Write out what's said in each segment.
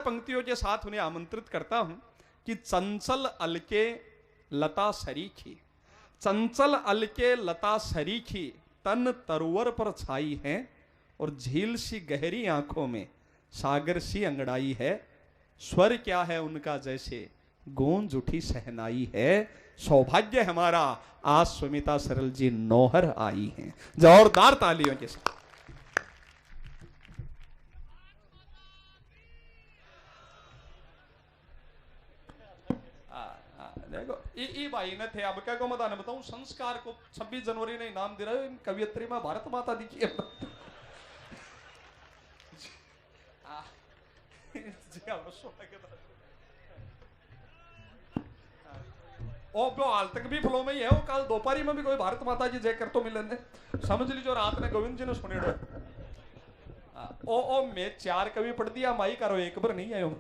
पंक्तियों के साथ उन्हें आमंत्रित करता हूं कि चंचल अलके लता सरीखी, चंचल अलके लता सरीखी तन तरुवर पर छाई है, और झील सी गहरी आंखों में सागर सी अंगड़ाई है। स्वर क्या है उनका जैसे गूंज उठी सहनाई है। सौभाग्य हमारा आज सुमिता सरल जी नौहर आई हैं। जोरदार तालियों के साथ। देखो ई भाई ने थे। अब क्या को मत आने बताऊं, संस्कार को 26 जनवरी ने इनाम दे रहा है कवियत्री में भारत माता दिखी है। ओ वो हाल तक भी फ्लो में ही है। वो कल दोपहरी में भी कोई भारत माता जी जय कर तो मिले ने, समझ लीजिए रात ने गोविंद जी ने सुने ओ मैं 4 कवि पढ़ दिया माई करो एक बार नहीं आयो।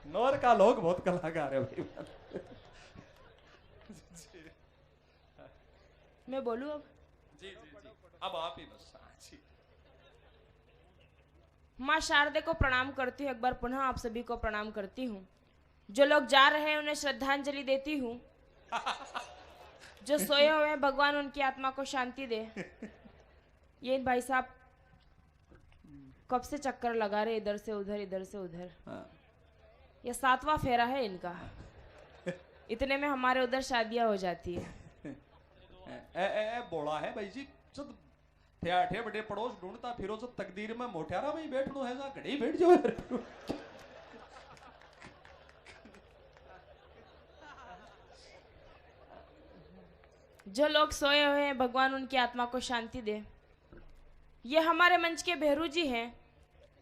नौर का लोग बहुत कलाकार है भाई। मैं बोलूं अब? जी जी जी अब आप ही बस। जी माँ शारदे को प्रणाम करती हूँ, एक बार पुनः आप सभी को प्रणाम करती हूँ। जो लोग जा रहे हैं उन्हें श्रद्धांजलि देती हूँ। जो सोए हुए हैं भगवान उनकी आत्मा को शांति दे। ये भाई साहब कब से चक्कर लगा रहे, इधर से उधर इधर से उधर। ये 7वां फेरा है इनका। इतने में हमारे उधर शादियां हो जाती है। बोला है भाई जी जब ठे बड़े पड़ोस ढूंढता फिरो जब तकदीर में मोटियारा में ही बैठ लो है जा घड़ी बैठ जाओ। जो लोग सोए हुए हैं भगवान उनकी आत्मा को शांति दे। ये हमारे मंच के भेरू जी हैं,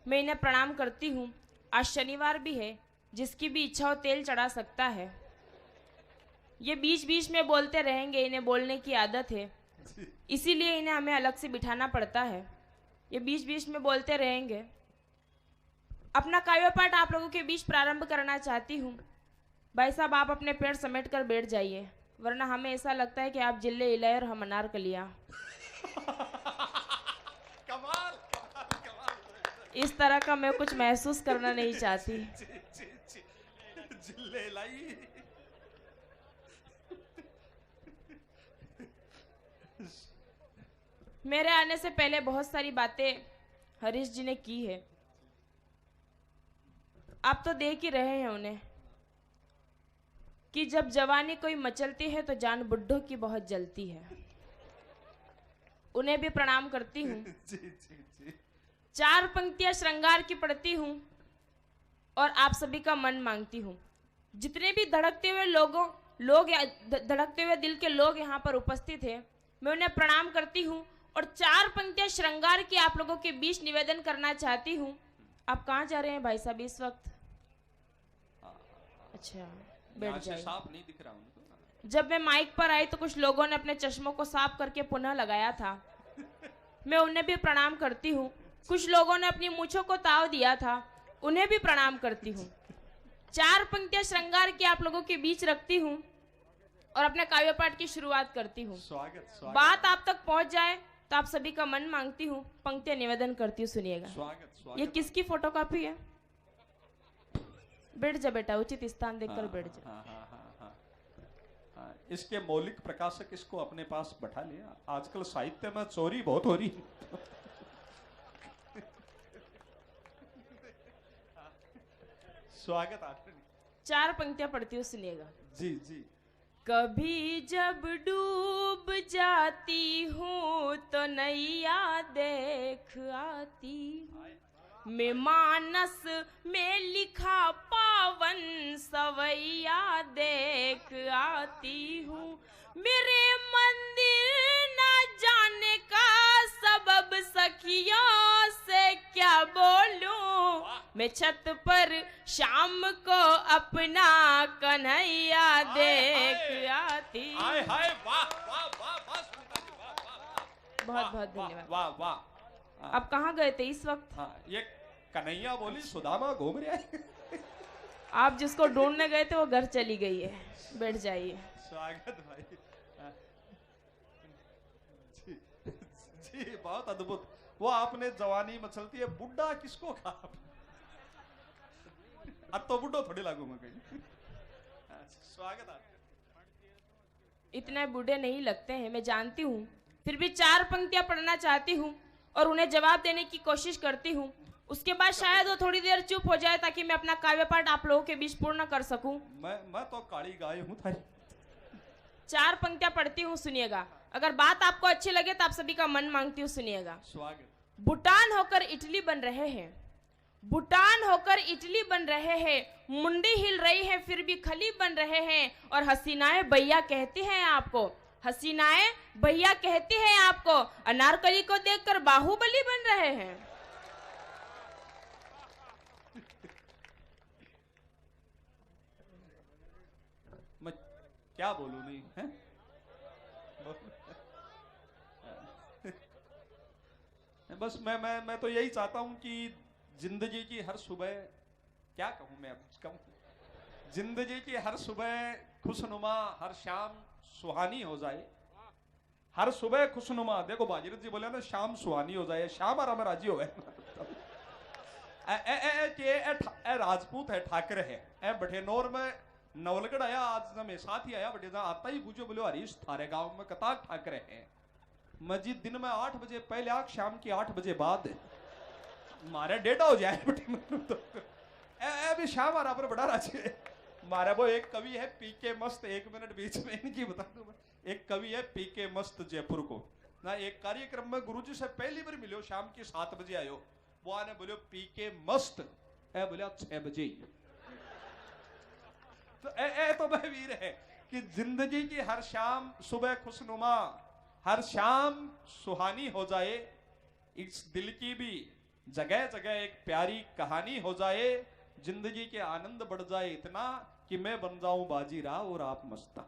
मैं इन्हें प्रणाम करती हूँ। आज शनिवार भी है, जिसकी भी इच्छा हो तेल चढ़ा सकता है। ये बीच बीच में बोलते रहेंगे, इन्हें बोलने की आदत है, इसीलिए इन्हें हमें अलग से बिठाना पड़ता है। ये बीच बीच में बोलते रहेंगे। अपना काव्य पाठ आप लोगों के बीच प्रारंभ करना चाहती हूँ। भाई साहब आप अपने पेड़ समेट कर बैठ जाइए, वरना हमें ऐसा लगता है कि आप जिले इलाय और हम अनारकलियां। इस तरह का मैं कुछ महसूस करना नहीं चाहती। जिले लाई। मेरे आने से पहले बहुत सारी बातें हरीश जी ने की है, आप तो देख ही रहे हैं उन्हें कि जब जवानी कोई मचलती है तो जान बुड्ढों की बहुत जलती है। उन्हें भी प्रणाम करती हूँ। 4 पंक्तियां श्रृंगार की पढ़ती हूँ और आप सभी का मन मांगती हूँ। जितने भी धड़कते हुए धड़कते हुए दिल के लोग यहाँ पर उपस्थित हैं, मैं उन्हें प्रणाम करती हूँ और 4 पंक्तियां श्रृंगार की आप लोगों के बीच निवेदन करना चाहती हूँ। आप कहाँ जा रहे हैं भाई साहब इस वक्त? अच्छा बैठ जाइए। साफ नहीं दिख रहा उनको। जब मैं माइक पर आई तो कुछ लोगों ने अपने चश्मों को साफ करके पुनः लगाया था, मैं उन्हें भी प्रणाम करती हूँ। कुछ लोगों ने अपनी मूंछों को ताव दिया था, उन्हें भी प्रणाम करती हूँ। 4 पंक्तियां श्रृंगार की आप लोगों के बीच रखती हूँ और अपने काव्य पाठ की शुरुआत करती हूँ। स्वागत। बात आप तक पहुंच जाए तो आप सभी का मन मांगती हूँ, पंक्तियां निवेदन करती हूँ, सुनिएगा। स्वागत। ये किसकी फोटोकॉपी है? बैठ जा बेटा, उचित स्थान देखकर बैठ जा। इसके मौलिक प्रकाशक इसको अपने पास बैठा लिया। आजकल साहित्य में चोरी बहुत हो रही। स्वागत। 4 पंक्तियां पढ़ती हूँ, सुनिएगा। जी जी। कभी जब डूब जाती हूँ तो नैया देख आती हूँ, मैं मानस में लिखा पावन सवैया देख आती हूँ। मेरे मंदिर न जाने का सबब सखियों से क्या बोलूं, मैं छत पर शाम को अपना कन्हैया देख आती। हाय हाय वाह वाह वाह वाह। बहुत बहुत धन्यवाद। वाह वाह। आप कहाँ गए थे इस वक्त? ये कन्हैया बोली सुदामा घूम रहा है। आप जिसको ढूंढने गए थे वो घर चली गई है, बैठ जाइए। स्वागत भाई। जी जी बहुत अद्भुत। वो आपने जवानी मचलती है बुड्ढा किसको कहा? अब तो बुढ़ो थोड़ी लागू मैं कहीं। स्वागत है। इतने बूढ़े नहीं लगते हैं, मैं जानती हूँ, फिर भी 4 पंक्तियां पढ़ना चाहती हूँ और उन्हें जवाब देने की कोशिश करती हूँ। उसके बाद शायद वो थोड़ी देर चुप हो जाए ताकि मैं अपना काव्य पाठ आप लोगों के बीच पूर्ण कर सकूं। मैं तो काली गाय हूँ थारी। 4 पंक्तियां पढ़ती हूँ, सुनिएगा। अगर बात आपको अच्छी लगे तो आप सभी का मन मांगती हूँ, सुनिएगा। स्वागत। भूटान होकर इटली बन रहे हैं, भूटान होकर इटली बन रहे हैं, मुंडी हिल रही है फिर भी खली बन रहे हैं, और हसीनाएं भैया कहती हैं आपको, हसीनाएं भैया कहती हैं आपको, अनारकली को देखकर बाहुबली बन रहे हैं। मैं क्या बोलूं नहीं है? बस मैं तो यही चाहता हूं कि जिंदगी की हर सुबह, क्या कहूं मैं, अब कहूं, जिंदगी की हर सुबह खुशनुमा, हर शाम सुहानी हो जाए। हर सुबह खुशनुमा, देखो बाजीरथ जी बोले ना, शाम सुहानी हो जाए, शाम आराम राजी हो गए। राजपूत है, ठाकरे है, बठेनौर में नवलगढ़ आया, आज मैं साथ ही आया, बटे आता ही पूछो, बोलो हरीश थारे गांव में कताक ठाकरे हैं। मस्जिद दिन में 8 बजे पहले आग, शाम की 8 बजे बाद मारे डेटा हो जाए। तो भी शाम बराबर बड़ा राजी है। मारे वो एक कवि है पीके मस्त, 1 मिनट बीच में इनकी बता दूं मैं, एक कवि है पीके मस्त जयपुर को ना, एक कार्यक्रम में गुरुजी से पहली बार मिलो, शाम के 7 बजे आयो, वो आने बोलो पीके मस्त, बोले 6 बजे। तो मैं वीर है कि जिंदगी की हर शाम सुबह खुशनुमा, हर शाम सुहानी हो जाए, इस दिल की भी जगह जगह एक प्यारी कहानी हो जाए, जिंदगी के आनंद बढ़ जाए इतना कि मैं बन जाऊं बाजीराव और आप मस्ता।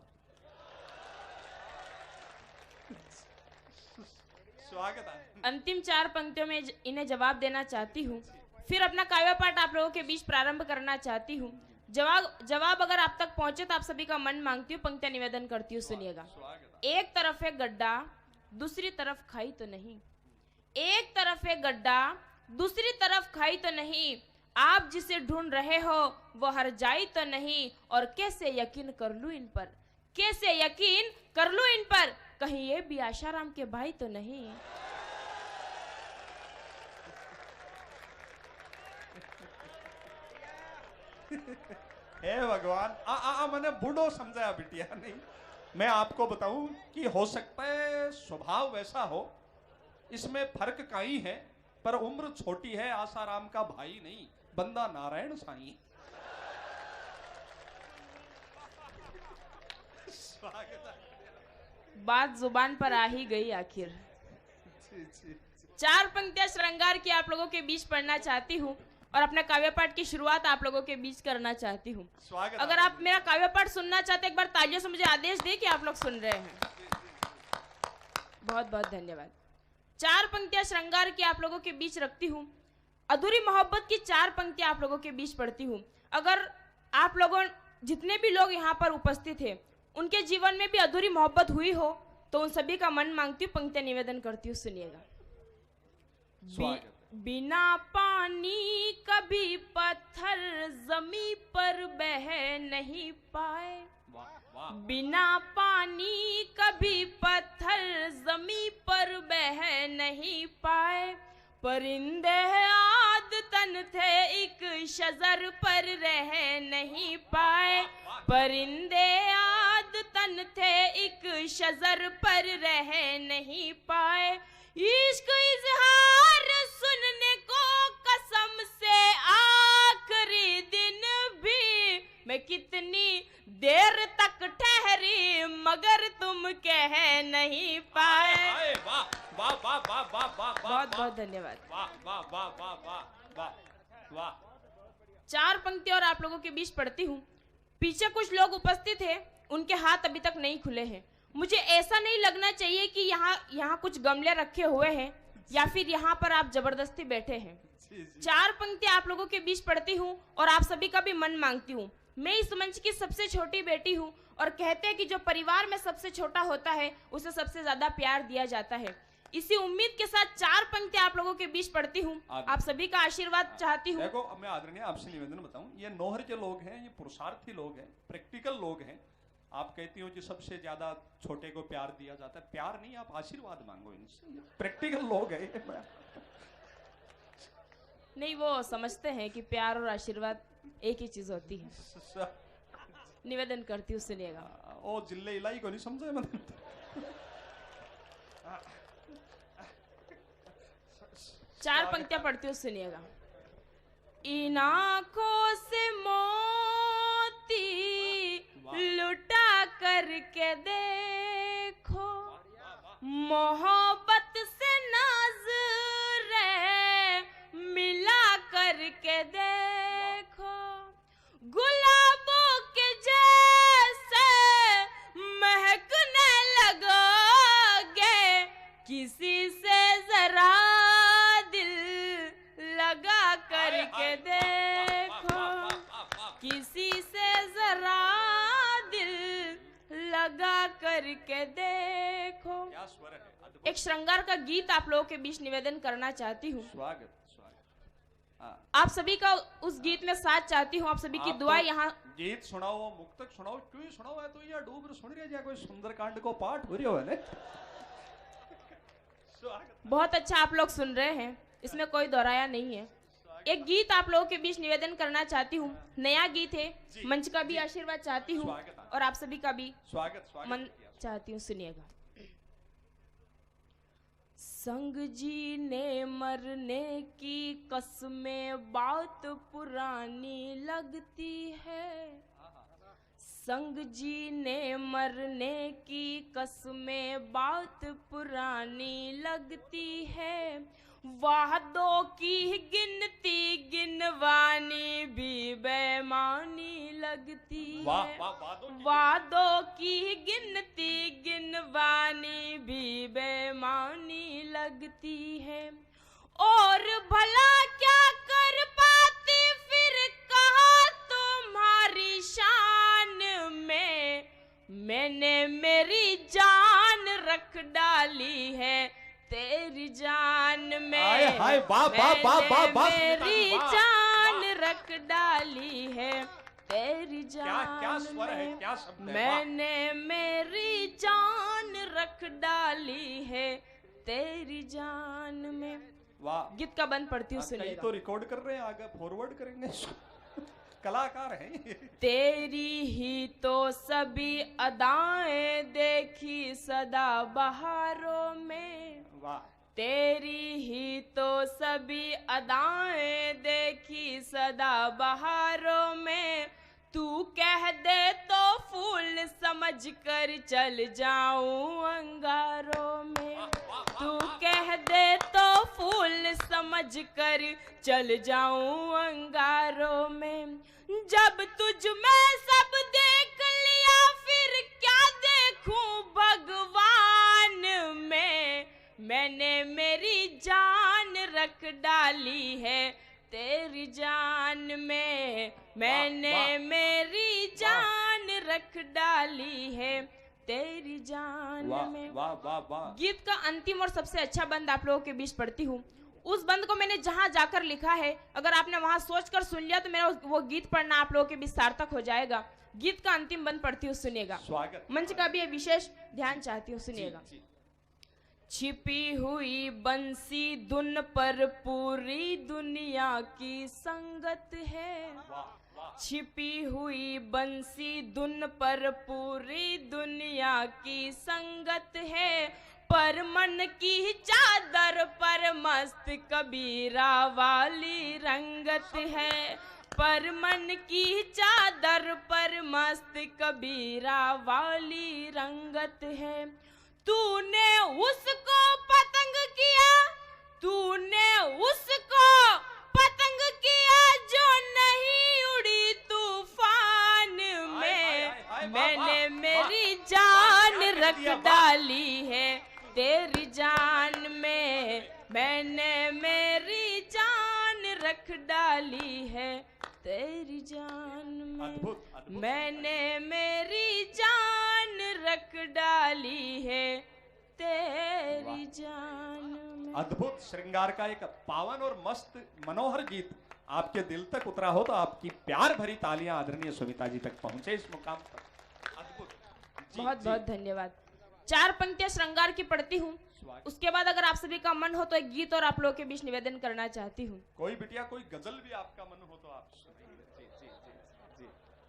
स्वागत है। अंतिम 4 पंक्तियों में इन्हें जवाब देना चाहती हूँ, फिर अपना काव्य पाठ आप लोगों के बीच प्रारंभ करना चाहती हूँ। जवाब अगर आप तक पहुंचे तो आप सभी का मन मांगती हूँ, पंक्तियां निवेदन करती हूँ, सुनिएगा। एक तरफ है गड्ढा, दूसरी तरफ खाई तो नहीं, एक तरफ है गड्ढा, दूसरी तरफ खाई तो नहीं, आप जिसे ढूंढ रहे हो वो हर जाई तो नहीं, और कैसे यकीन कर लूं इन पर, कैसे यकीन कर लूं इन पर, कहीं ये भी आशाराम के भाई तो नहीं। हे भगवान, मैंने बूढ़ो समझाया बिटिया नहीं। मैं आपको बताऊं कि हो सकता है स्वभाव वैसा हो, इसमें फर्क काई है, पर उम्र छोटी है, आसाराम का भाई नहीं, बंदा नारायण साईं। बात जुबान पर आ ही गई आखिर। 4 पंक्तियां श्रृंगार की आप लोगों के बीच पढ़ना चाहती हूँ और अपने काव्य पाठ की शुरुआत आप लोगों के बीच करना चाहती हूँ। अगर आप मेरा काव्य पाठ सुनना चाहते, एक बार तालियों से मुझे आदेश दे कि आप लोग सुन रहे हैं। बहुत बहुत धन्यवाद। 4 पंक्तियां श्रृंगार की आप लोगों के बीच रखती हूँ, अधूरी मोहब्बत की 4 पंक्तियां आप लोगों के बीच पढ़ती हूँ। अगर आप लोगों, जितने भी लोग यहाँ पर उपस्थित हैं, उनके जीवन में भी अधूरी मोहब्बत हुई हो तो उन सभी का मन मांगती हूँ, पंक्तियां निवेदन करती हूँ, सुनिएगा। बिना पानी कभी पत्थर जमी पर बह नहीं पाए, बिना पानी कभी पत्थर जमी पर बह नहीं पाए, परिंदे आदतन थे एक शजर पर रह नहीं पाए, परिंदे आदतन थे एक शजर पर रह नहीं पाए, इश्क इजहार सुनने को कसम से आखिरी दिन भी मैं कितनी देर तक ठहरी मगर तुम कह नहीं पाए। बहुत बहुत धन्यवाद। 4 पंक्ति और आप लोगों के बीच पढ़ती हूँ। पीछे कुछ लोग उपस्थित हैं, उनके हाथ अभी तक नहीं खुले हैं। मुझे ऐसा नहीं लगना चाहिए कि यहाँ कुछ गमले रखे हुए हैं या फिर यहाँ पर आप जबरदस्ती बैठे हैं। 4 पंक्ति आप लोगों के बीच पढ़ती हूँ और आप सभी का भी मन मांगती हूँ। मैं इस मंच की सबसे छोटी बेटी हूँ और कहते हैं कि जो परिवार में सबसे छोटा होता है उसे सबसे ज्यादा प्यार दिया जाता है। इसी उम्मीद के साथ 4 पंक्ति आप लोगों के बीच पढ़ती हूँ। आप सभी का आशीर्वाद चाहती हूँ। देखो, अब मैं आदरणीय आपसे निवेदन बताऊं, ये नौहर के लोग हैं, ये पुरुषार्थी लोग हैं, प्रैक्टिकल लोग हैं। आप कहती हो कि सबसे ज्यादा छोटे को प्यार दिया जाता है, प्यार नहीं, आप आशीर्वाद मांगो इनसे। प्रैक्टिकल लोग हैं ये। नहीं, वो समझते हैं कि प्यार और आशीर्वाद एक ही चीज होती है। निवेदन करती हूँ, सुनिएगा। ओ जिले इलाई को नहीं समझे मतलब। 4 पंक्तियां पढ़ती हूँ, सुनिएगा। इन आँखों से मोती लुटा करके देखो, मोहब्बत से नज़रें मिला करके देखो, गुलाबों के जैसे महकने लगोगे, किसी से जरा लगा करके देखो, किसी से जरा दिल लगा करके देखो। क्या स्वर है, एक श्रृंगार का गीत आप लोगों के बीच निवेदन करना चाहती हूँ। स्वागत। आप सभी का उस गीत में साथ चाहती हूँ। आप सभी की दुआ यहाँ। गीत सुनाओ, मुक्तक सुनाओ, क्यों सुनाओ है तो ये डूब सुन रही है, कोई सुंदरकांड को पाठ हो रही हो ने। बहुत अच्छा आप लोग सुन रहे हैं, इसमें कोई दोहराया नहीं है। एक गीत आप लोगों के बीच निवेदन करना चाहती हूँ। नया गीत है, मंच का भी आशीर्वाद चाहती हूँ और आप सभी का भी मन चाहती हूँ, सुनिएगा। संग जीने मरने की कसमें बात पुरानी लगती है, संग जीने मरने की कसमें बात पुरानी लगती है, वादों की गिनती गिनवानी भी बेमानी लगती है, वादों की गिनती गिनवानी भी बेमानी लगती है, और भला क्या कर पाती फिर कहा तुम्हारी शान में, मैंने मेरी जान रख डाली है तेरी जान में, मेरी जान रख डाली है तेरी जान में, मैंने मेरी जान रख डाली है तेरी जान में। वाह, गीत का बंद पढ़ती हूँ, सुनिएगा। तो रिकॉर्ड कर रहे हैं, आगे फॉरवर्ड करेंगे। कलाकार हैं। तेरी ही तो सभी अदाएं देखी सदा बहारों में, वाह, तेरी ही तो सभी अदाएं देखी सदा बहारों में, तू कह दे तो फूल समझ कर चल जाऊं अंगारों में, तू कह दे तो फूल समझ कर चल जाऊं अंगारों में, जब तुझ में सब देख लिया फिर क्या देखूं भगवान में, मैंने मेरी जान रख डाली है तेरी जान में, मैंने मेरी जान रख डाली है तेरी जान में। वाह वाह वाह। गीत का अंतिम और सबसे अच्छा बंद आप लोगों के बीच पढ़ती हूँ। उस बंद को मैंने जहां जाकर लिखा है, अगर आपने वहां सोचकर सुन लिया तो मेरा वो गीत पढ़ना आप लोगों के बीच सार्थक हो जाएगा। गीत का अंतिम बंद पढ़ती हूँ, सुनिएगा। स्वागत। मंच का भी विशेष ध्यान चाहती हूँ, सुनिएगा। छिपी हुई बंसी धुन पर पूरी दुनिया की संगत है, छिपी हुई बंसी धुन पर पूरी दुनिया की संगत है, पर मन की चादर पर मस्त कबीरा वाली रंगत है, पर मन की चादर पर मस्त कबीरा वाली रंगत है, तूने उसको पतंग किया, तूने उसको पतंग किया जो नहीं उड़ी तूफान में, मैंने मेरी जान रख डाली है तेरी जान में, मैंने मेरी जान रख डाली है तेरी जान में, मैंने मेरी जान रख डाली है तेरी जान में। अद्भुत श्रृंगार का एक पावन और मस्त मनोहर गीत आपके दिल तक उतरा हो तो आपकी प्यार भरी तालियां आदरणीय सुमिता जी तक पहुंचे इस मुकाम पर। अद्भुत। बहुत बहुत धन्यवाद। 4 पंक्तियां श्रृंगार की पढ़ती हूँ, उसके बाद अगर आप सभी का मन हो तो एक गीत और आप लोगों के बीच निवेदन करना चाहती हूँ। कोई बिटिया कोई गजल भी आपका मन हो तो आप सुनाइए। जी जी जी जी।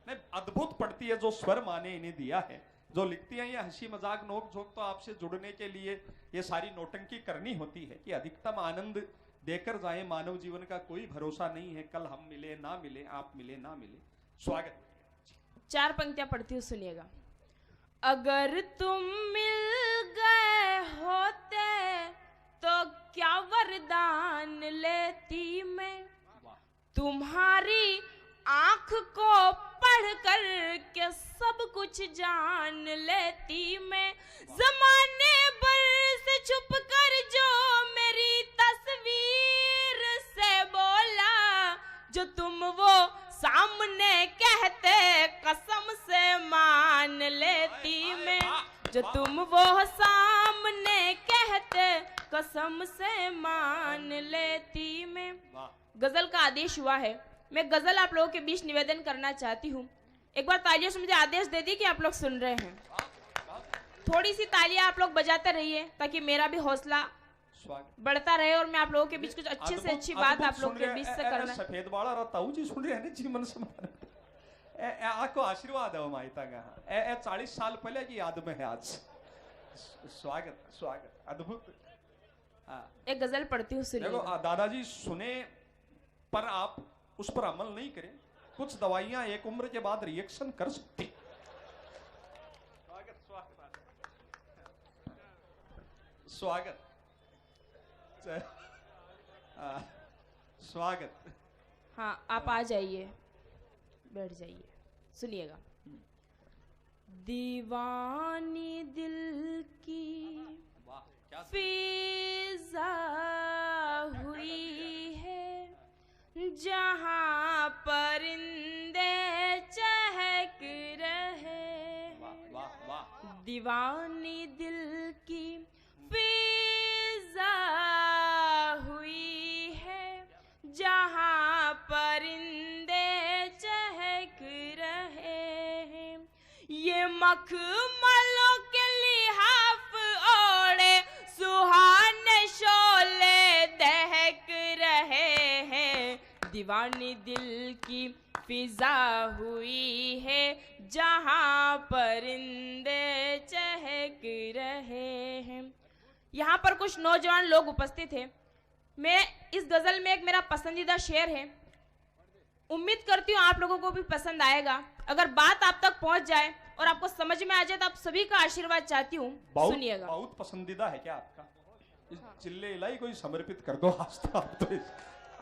नहीं, अद्भुत पढ़ती है, जो स्वर माने इन्हें दिया है, जो लिखती हैं ये हंसी मजाक नोक झोंक तो आपसे जुड़ने के लिए ये सारी नौटंकी करनी होती है कि अधिकतम आनंद देकर जाए। मानव जीवन का कोई भरोसा नहीं है, कल हम मिले ना मिले, आप मिले ना मिले। स्वागत। 4 पंक्तियां पढ़ती हूँ, सुनिएगा। अगर तुम मिल गए होते तो क्या वरदान लेती मैं, तुम्हारी आंख को पढ़ कर के सब कुछ जान लेती मैं। जमाने भर से छुप कर जो मेरी तस्वीर से बोला, जो तुम वो सामने कहते कसम से मान लेती मैं, जो तुम वो सामने कहते कसम से मान लेती मैं। गजल का आदेश हुआ है, मैं गजल आप लोगों के बीच निवेदन करना चाहती हूँ। एक बार तालियों से मुझे आदेश दे दी कि आप लोग सुन रहे हैं। थोड़ी सी तालियां आप लोग बजाते रहिए ताकि मेरा भी हौसला बढ़ता रहे और मैं आप लोगों के बीच कुछ अच्छे से अच्छी बात आप लोगों के बीच से करना। सफेद बाड़ा रताऊ जी सुन रहे हैं जीवन समारोह आपको आशीर्वाद है माहिता का 40 साल पहले की याद में है आज। स्वागत स्वागत। अद्भुत। एक गजल पढ़ती हूँ, सुनिए। देखो दादाजी सुने पर आप उस पर अमल नहीं करें, कुछ दवाइयां एक उम्र के बाद रिएक्शन कर सकती। स्वागत स्वागत स्वागत स्वागत। हाँ, आप आ जाइए, बैठ जाइए, सुनिएगा। दीवानी दिल की फिजा हुई है, जहाँ परिंदे चहक रहे। दीवानी दिल की फिजा हुई है, जहाँ परिंदे चहक रहे हैं। ये मखमलों के लिहाफ ओढ़े सुहाने शोले दहक रहे हैं। दीवानी दिल की फिजा हुई है, जहाँ परिंदे चहक रहे हैं। यहाँ पर कुछ नौजवान लोग उपस्थित हैं। मैं इस गजल में एक मेरा पसंदीदा शेर है, उम्मीद करती हूँ आप लोगों को भी पसंद आएगा। अगर बात आप तक पहुंच जाए और आपको समझ में आ जाए तो आप सभी का आशीर्वाद चाहती हूँ, सुनिएगा। बहुत पसंदीदा है क्या आपका? इस चिल्ले इलाई कोई समर्पित कर दो आज तो आप तो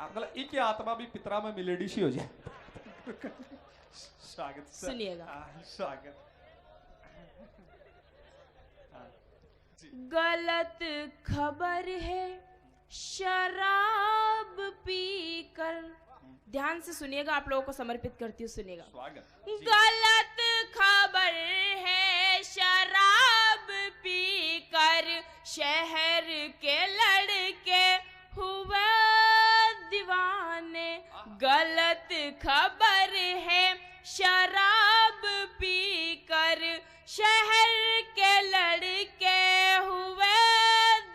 मतलब एक आत्मा भी पितरा में मिलेडी सी हो जाए। स्वागत सुनिएगा। स्वागत। गलत खबर है शराब पीकर, ध्यान से सुनिएगा, आप लोगों को समर्पित करती हूँ, सुनिएगा। गलत खबर है शराब पीकर, शहर के लड़के हुए दीवाने। गलत खबर है शराब पीकर, शहर के लड़के हुए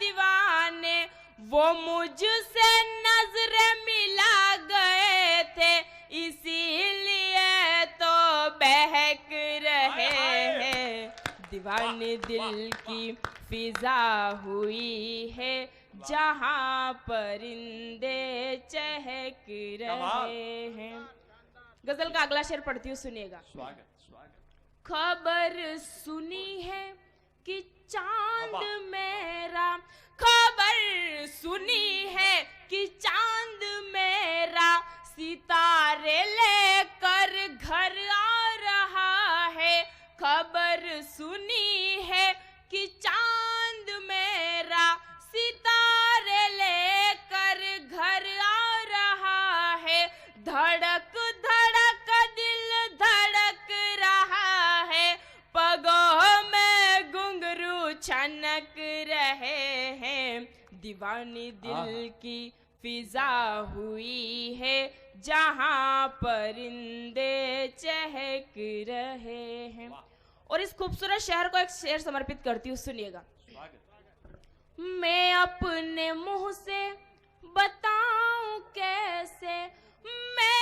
दीवाने। वो मुझसे नजरें मिला गए थे, इसीलिए तो बहक रहे हैं। दीवाने दिल की फिजा हुई है, जहाँ परिंदे चहक रहे हैं। गजल का अगला शेर पढ़ती हूँ, सुनिएगा। स्वागत स्वागत। खबर सुनी है कि चांद मेरा, खबर सुनी है कि चांद मेरा सितारे लेकर घर आ रहा है। खबर सुनी है कि चांद मेरा सितारे लेकर घर आ रहा है। धड़क धड़क दिल धड़क रहा है, पगों में घुंघरू छनक दीवानी दिल की फिजा हुई है, जहां परिंदे चहक रहे हैं। और इस खूबसूरत शहर को एक शेर समर्पित करती हूँ, सुनिएगा। मैं अपने मुंह से बताऊं कैसे, मैं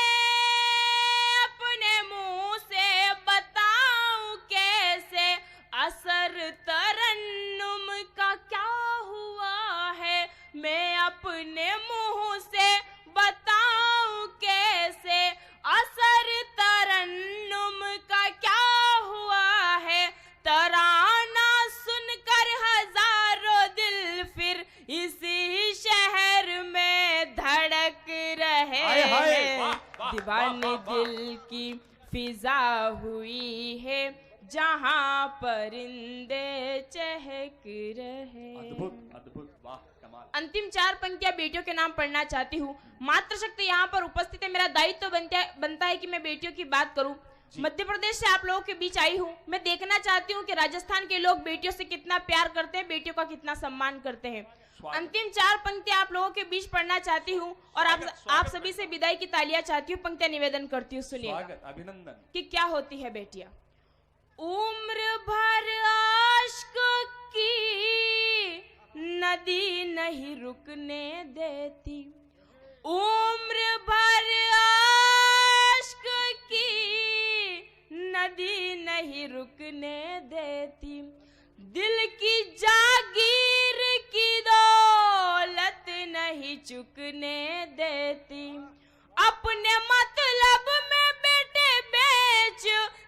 अपने मुंह से बताऊं कैसे, असर तरन्नुम का क्या हुआ है। मैं अपने मुंह से बताऊं कैसे, असर तरन्नुम का क्या हुआ है। तराना सुनकर हजारों दिल फिर इसी शहर में धड़क रहे हैं। दीवाने दिल की फिजा हुई है, जहां परिंदे चहक रहे। अद्भुत अद्भुत, वाह कमाल। अंतिम 4 पंक्तियां बेटियों के नाम पढ़ना चाहती हूँ। मातृशक्ति यहाँ पर उपस्थित है, मेरा दायित्व बनता है कि मैं बेटियों की बात करूं। मध्य प्रदेश से आप लोगों के बीच आई हूँ। मैं देखना चाहती हूँ कि राजस्थान के लोग बेटियों से कितना प्यार करते हैं, बेटियों का कितना सम्मान करते हैं। अंतिम 4 पंक्तियां आप लोगों के बीच पढ़ना चाहती हूँ और आप सभी से विदाई की तालियां चाहती हूँ। पंक्तियां निवेदन करती हूँ, सुनिएगा। अभिनंदन। कि क्या होती है बेटियां। उम्र भर आश्क की नदी नहीं रुकने देती, उम्र भर आश्क की नदी नहीं रुकने देती, दिल की जागीर की दौलत नहीं चुकने देती, अपने मतलब में बेटे बेच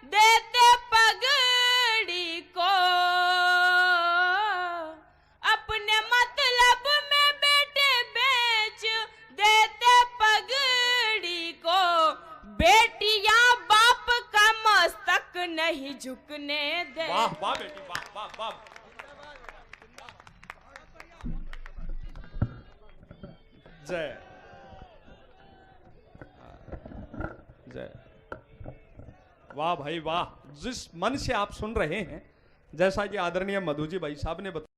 देते पगड़ी को, अपने मतलब में बेटे बेच देते पगड़ी को, बेटियां बाप का मस्तक नहीं झुकने दे। वाह वाह बेटी, वाह वाह वाह। जय जय, वाह भाई वाह। जिस मन से आप सुन रहे हैं, जैसा कि आदरणीय मधु जी भाई साहब ने बताया।